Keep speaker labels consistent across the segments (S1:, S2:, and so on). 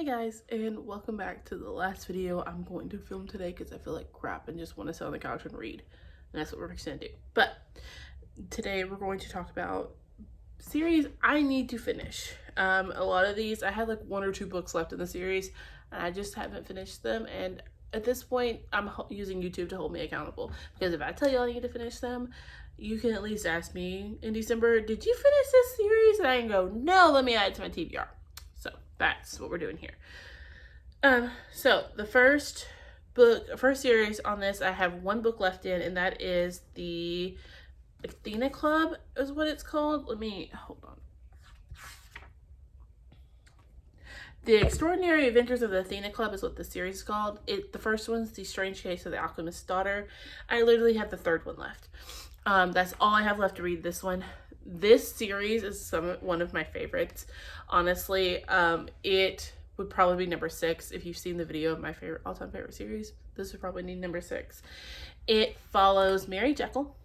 S1: Hi guys, and welcome back to the last video I'm going to film today because I feel like crap and just want to sit on the couch and read. And that's what we're going to do. But today we're going to talk about series I need to finish. A lot of these, I have like 1 or 2 books left in the series and I just haven't finished them. And at this point, I'm using YouTube to hold me accountable. Because if I tell you I need to finish them, you can at least ask me in December, did you finish this series? And I can go, no, let me add it to my TBR. So that's what we're doing here. So the first series on this, I have 1 book left in, and that is the Athena Club is what it's called. Hold on. The Extraordinary Adventures of the Athena Club is what the series is called. The first one's The Strange Case of the Alchemist's Daughter. I literally have the 3rd one left. That's all I have left to read this one. This series is one of my favorites. Honestly, it would probably be number 6. If you've seen the video of my all-time favorite series, this would probably need number 6. It follows Mary Jekyll,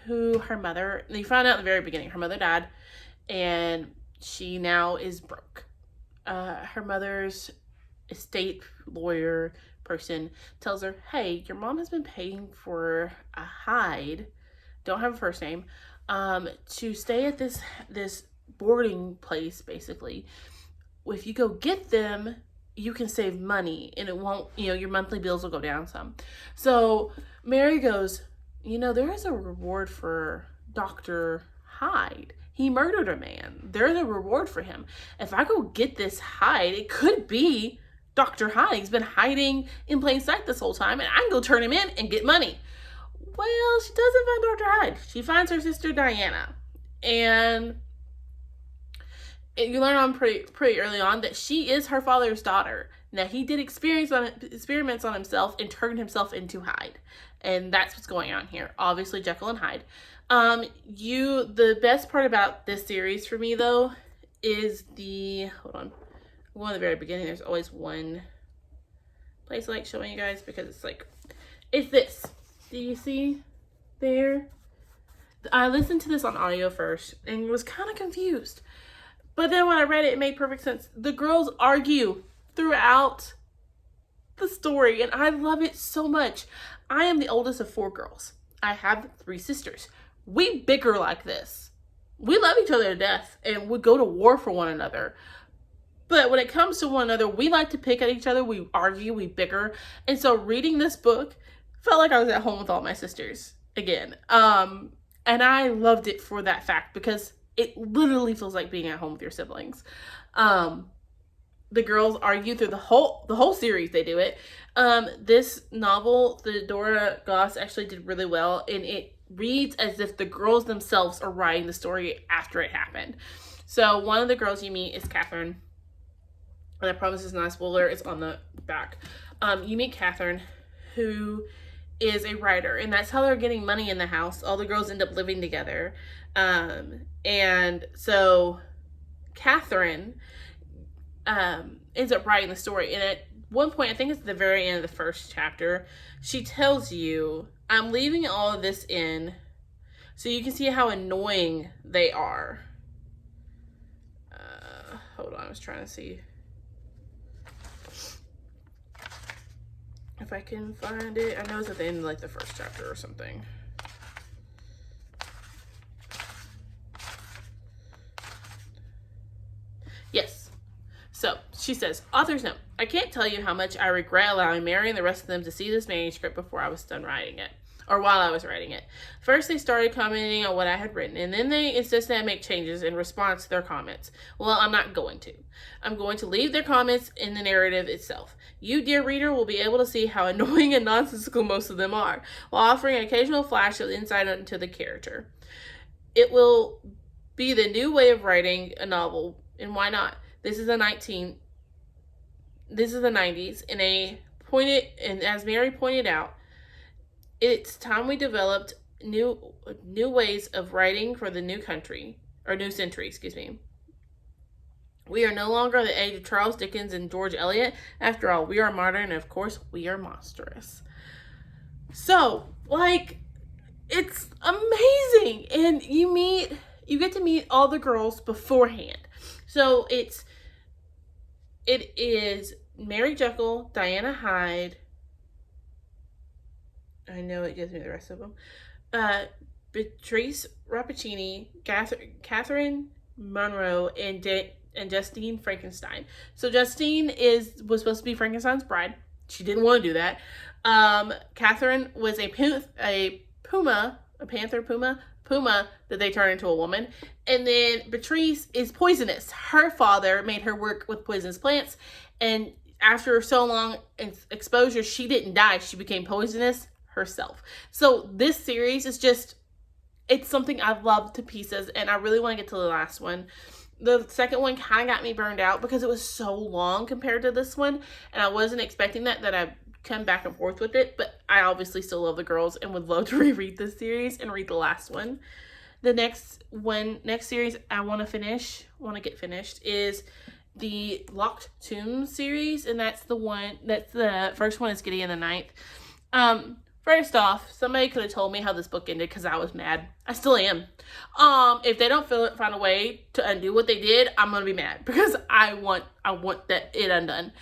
S1: who her mother, you find out in the very beginning, her mother died, and she now is broke. Her mother's estate lawyer person tells her, hey, your mom has been paying for a Hyde, don't have a first name, to stay at this boarding place, basically. If you go get them, you can save money and it won't, your monthly bills will go down some. So Mary goes, there is a reward for Dr. Hyde. He murdered a man. There's a reward for him. If I go get this Hyde, it could be Dr. Hyde. He's been hiding in plain sight this whole time, and I can go turn him in and get money. Well, she doesn't find Dr. Hyde. She finds her sister Diana. And you learn on pretty early on that she is her father's daughter. Now, he did experiments on himself and turned himself into Hyde. And that's what's going on here. Obviously, Jekyll and Hyde. The best part about this series for me, though, is hold on. One at the very beginning, there's always one place I like showing you guys because it's this. Do you see there? I listened to this on audio first and was kind of confused. But then when I read it, it made perfect sense. The girls argue throughout the story, and I love it so much. I am the oldest of 4 girls. I have 3 sisters. We bicker like this. We love each other to death, and we go to war for one another. But when it comes to one another, we like to pick at each other. We argue, we bicker. And so reading this book felt like I was at home with all my sisters again. And I loved it for that fact because it literally feels like being at home with your siblings. The girls argue through the whole series. They do it. This novel, the Dora Goss actually did really well, and it reads as if the girls themselves are writing the story after it happened. So one of the girls you meet is Catherine, and I promise it's not a spoiler. It's on the back. You meet Catherine, who is a writer, and that's how they're getting money in the house. All the girls end up living together. And so Catherine ends up writing the story. And at one point, I think it's at the very end of the first chapter, she tells you, I'm leaving all of this in so you can see how annoying they are. Hold on, I was trying to see if I can find it. I know it's at the end of the first chapter or something. Yes. So she says, author's note, I can't tell you how much I regret allowing Mary and the rest of them to see this manuscript before I was done writing it. Or while I was writing it. First, they started commenting on what I had written, and then they insisted I make changes in response to their comments. Well, I'm not going to. I'm going to leave their comments in the narrative itself. You, dear reader, will be able to see how annoying and nonsensical most of them are, while offering an occasional flash of insight into the character. It will be the new way of writing a novel, and why not? This is the 90s, and as Mary pointed out, it's time we developed new ways of writing for the new century. We are no longer the age of Charles Dickens and George Eliot. After all, we are modern, and of course, we are monstrous. So, it's amazing. And you get to meet all the girls beforehand. So it's It is Mary Jekyll, Diana Hyde. I know it gives me the rest of them. Beatrice Rappaccini, Catherine Monroe, and Justine Frankenstein. So Justine was supposed to be Frankenstein's bride. She didn't want to do that. Catherine was a panther puma that they turned into a woman. And then Beatrice is poisonous. Her father made her work with poisonous plants, and after so long exposure, she didn't die. She became poisonous herself. So this series is just, it's something I've loved to pieces, and I really want to get to the last one. The second one kind of got me burned out because it was so long compared to this one, and I wasn't expecting that I come back and forth with it, but I obviously still love the girls and would love to reread this series and read the last one. The next series I want to get finished is the Locked Tomb series, and that's the first one is Gideon the Ninth. First off, somebody could have told me how this book ended because I was mad. I still am. If they don't find a way to undo what they did, I'm gonna be mad because I want that it undone.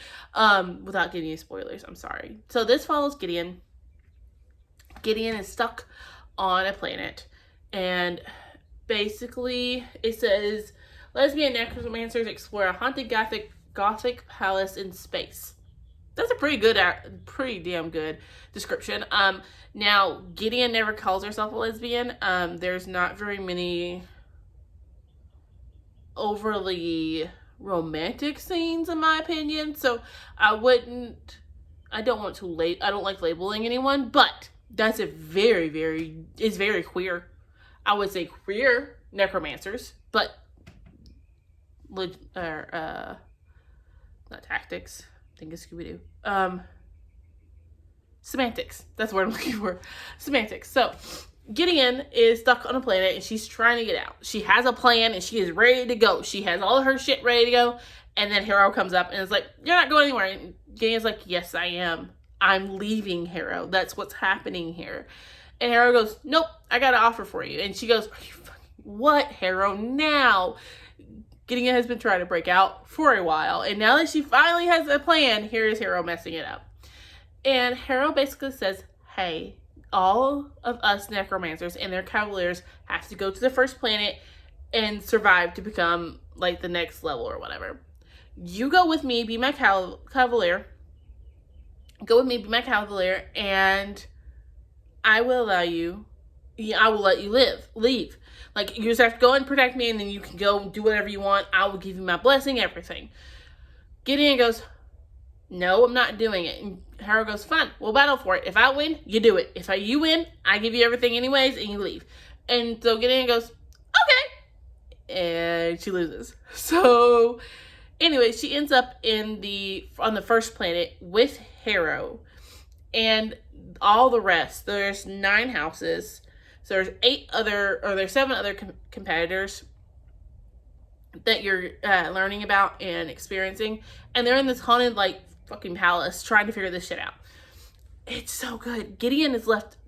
S1: Without giving you spoilers, I'm sorry. So this follows Gideon. Gideon is stuck on a planet, and basically it says lesbian necromancers explore a haunted gothic palace in space. That's a pretty damn good description. Now Gideon never calls herself a lesbian. There's not very many overly romantic scenes in my opinion, so I don't like labeling anyone, but that's it's very queer. I would say queer necromancers, but not tactics. I think it's Scooby-Doo. Semantics. That's what I'm looking for. Semantics. So, Gideon is stuck on a planet and she's trying to get out. She has a plan and she is ready to go. She has all her shit ready to go. And then Harrow comes up and is like, "You're not going anywhere." And Gideon's like, "Yes, I am. I'm leaving, Harrow. That's what's happening here." And Harrow goes, "Nope, I got an offer for you." And she goes, "What, Harrow? Now?" Gideon has been trying to break out for a while, and now that she finally has a plan, here is Harrow messing it up. And Harrow basically says, "Hey, all of us necromancers and their cavaliers have to go to the first planet and survive to become like the next level or whatever. You go with me, be my cavalier. Go with me, be my cavalier, and I will let you leave. Like, you just have to go and protect me, and then you can go and do whatever you want. I will give you my blessing, everything." Gideon goes, "No, I'm not doing it." And Harrow goes, "Fine, we'll battle for it. If I win, you do it. If you win, I give you everything anyways, and you leave." And so Gideon goes, "Okay." And she loses. So, anyway, she ends up on the first planet with Harrow and all the rest. There's 9 houses. So there's 7 other competitors that you're learning about and experiencing, and they're in this haunted like fucking palace trying to figure this shit out. It's so good. Gideon is left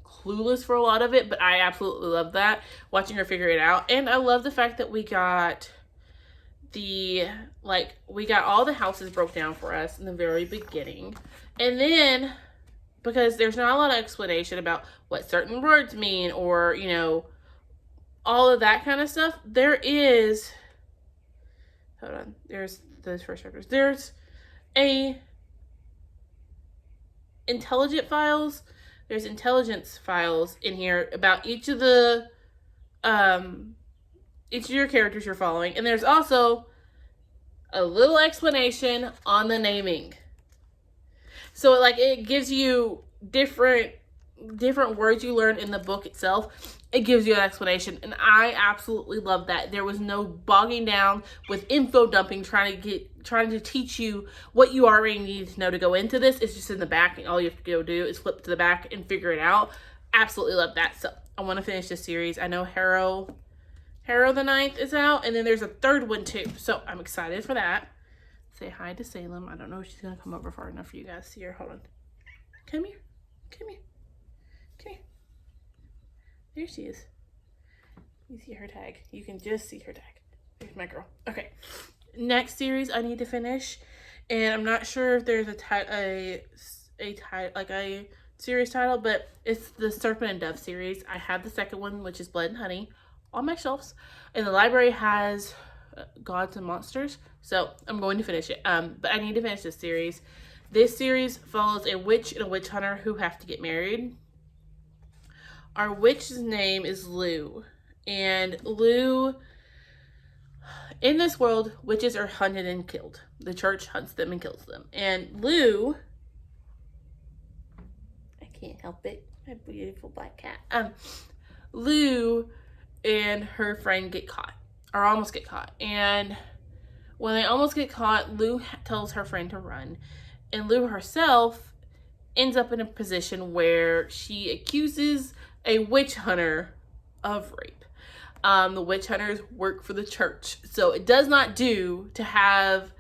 S1: clueless for a lot of it, but I absolutely love that, watching her figure it out. And I love the fact that we got all the houses broke down for us in the very beginning, and then, because there's not a lot of explanation about what certain words mean or, all of that kind of stuff, there's those first chapters. There's there's intelligence files in here about each of your characters you're following, and there's also a little explanation on the naming. So it gives you different words you learn in the book itself. It gives you an explanation, and I absolutely love that. There was no bogging down with info dumping, trying to teach you what you already need to know to go into this. It's just in the back, and all you have to go do is flip to the back and figure it out. Absolutely love that. So I want to finish this series. I know Harrow the Ninth is out, and then there's a third one too. So I'm excited for that. Say hi to Salem. I don't know if she's going to come over far enough for you guys to see her. Hold on. Come here. There she is. You see her tag. You can just see her tag. There's my girl. Okay. next series I need to finish, and I'm not sure if there's a series title, but it's the Serpent and Dove series. I have the second one, which is Blood and Honey, on my shelves, and the library has Gods and Monsters, so I'm going to finish it. But I need to finish this series. This series follows a witch and a witch hunter who have to get married. Our witch's name is Lou, and Lou, in this world, witches are hunted and killed. The church hunts them and kills them. And Lou, I can't help it, my beautiful black cat. Lou and her friend get caught, or almost get caught. And when they almost get caught, Lou tells her friend to run. And Lou herself ends up in a position where she accuses a witch hunter of rape. The witch hunters work for the church, so it does not do to have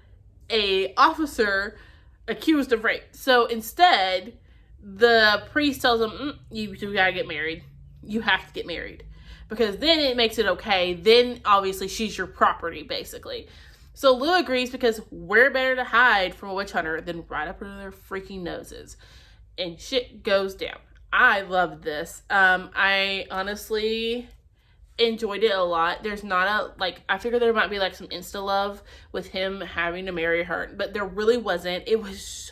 S1: a officer accused of rape. So instead, the priest tells them, you gotta get married. You have to get married. Because then it makes it okay. Then, obviously, she's your property, basically. So Lou agrees because where better to hide from a witch hunter than right up under their freaking noses. And shit goes down. I loved this. I honestly enjoyed it a lot. There's not I figured there might be like some insta love with him having to marry her, but there really wasn't. It was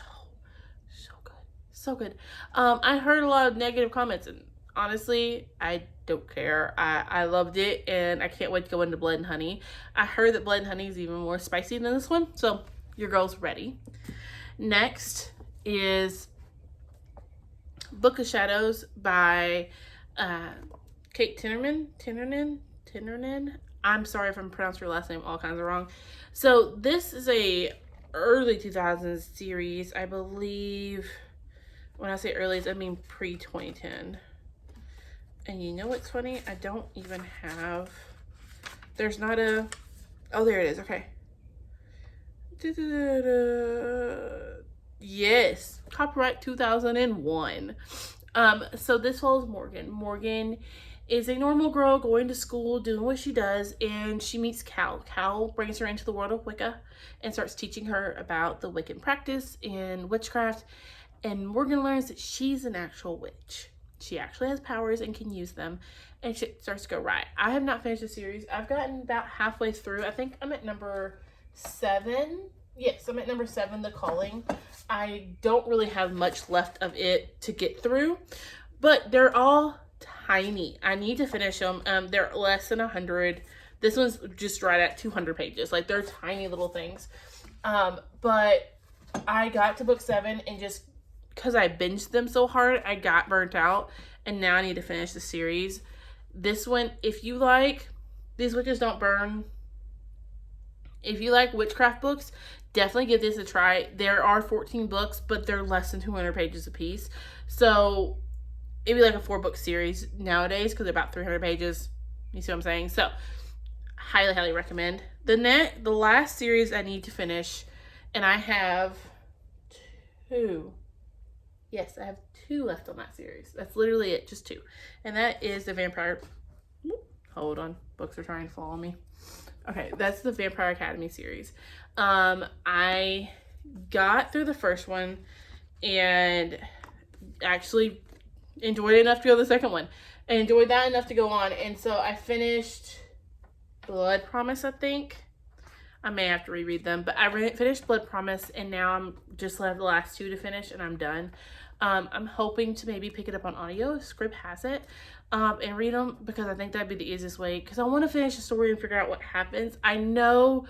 S1: so good. So good. I heard a lot of negative comments, and honestly, I don't care. I loved it, and I can't wait to go into Blood and Honey. I heard that Blood and Honey is even more spicy than this one, so your girl's ready. Next is Book of Shadows by Kate Tinnerman. I'm sorry if I'm pronouncing your last name all kinds of wrong. So this is a early 2000s series, I believe. When I say early, I mean pre-2010. And you know what's funny? I don't even have... There's not a... Oh, there it is. Okay. Yes. Copyright 2001. So this follows Morgan. Morgan is a normal girl going to school, doing what she does, and she meets Cal. Cal brings her into the world of Wicca and starts teaching her about the Wiccan practice and witchcraft. And Morgan learns that she's an actual witch. She actually has powers and can use them, and shit starts to go right. I have not finished the series. I've gotten about halfway through. I think I'm at number 7. Yes, I'm at number 7, The Calling. I don't really have much left of it to get through, but they're all tiny. I need to finish them. They're less than 100. This one's just right at 200 pages. Like, they're tiny little things. But I got to book 7, and just because I binged them so hard, I got burnt out, and now I need to finish the series. This one, if you like These Witches Don't Burn, if you like witchcraft books, definitely give this a try. There are 14 books, but they're less than 200 pages a piece. So it'd be like a 4-book series nowadays because they're about 300 pages. You see what I'm saying? So highly, highly recommend. The last series I need to finish, and I have 2. Yes, I have 2 left on that series. That's literally it, just 2. And that is the Vampire... Hold on. Books are trying to follow me. Okay, that's the Vampire Academy series. I got through the first one and actually enjoyed it enough to go to the second one. I enjoyed that enough to go on. And so I finished Blood Promise, I think. I may have to reread them, but I finished Blood Promise, and now I'm just left the last 2 to finish, and I'm done. I'm hoping to maybe pick it up on audio if Scrib has it, and read them, because I think that'd be the easiest way, because I want to finish the story and figure out what happens. I know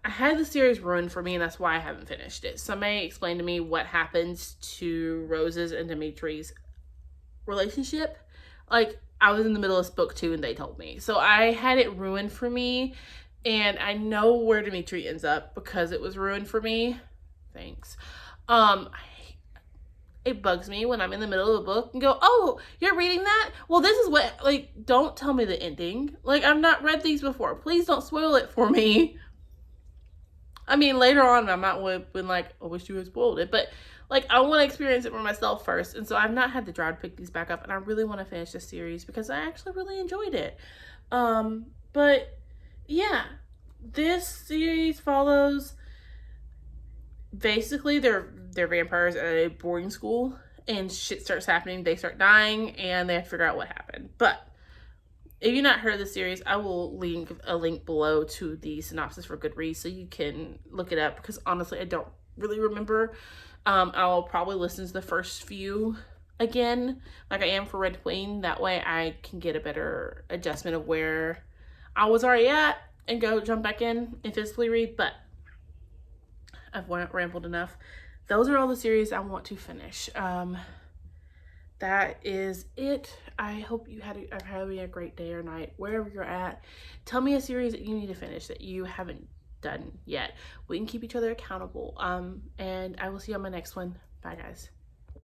S1: I had the series ruined for me, and that's why I haven't finished it. Somebody explain to me what happens to Rose's and Dimitri's relationship. Like, I was in the middle of book 2 and they told me. So I had it ruined for me, and I know where Dimitri ends up because it was ruined for me. Thanks. It bugs me when I'm in the middle of a book and go, oh, you're reading that? Well, this is what, like, don't tell me the ending. Like, I've not read these before. Please don't spoil it for me. I mean, later on, I might have been like, I wish you had spoiled it. But, like, I want to experience it for myself first. And so I've not had the drive to pick these back up. And I really want to finish this series because I actually really enjoyed it. But, yeah. this series follows basically they're vampires at a boarding school, and shit starts happening. They start dying, and they have to figure out what happened. But if you've not heard of the series, I will link a link below to the synopsis for Goodreads so you can look it up, because honestly I don't really remember. I'll probably listen to the first few again like I am for Red Queen. That way I can get a better adjustment of where I was already at and go jump back in and physically read. But I've rambled enough. Those are all the series I want to finish. That is it. I hope you had a great day or night wherever you're at. Tell me a series that you need to finish that you haven't done yet. We can keep each other accountable. And I will see you on my next one. Bye, guys.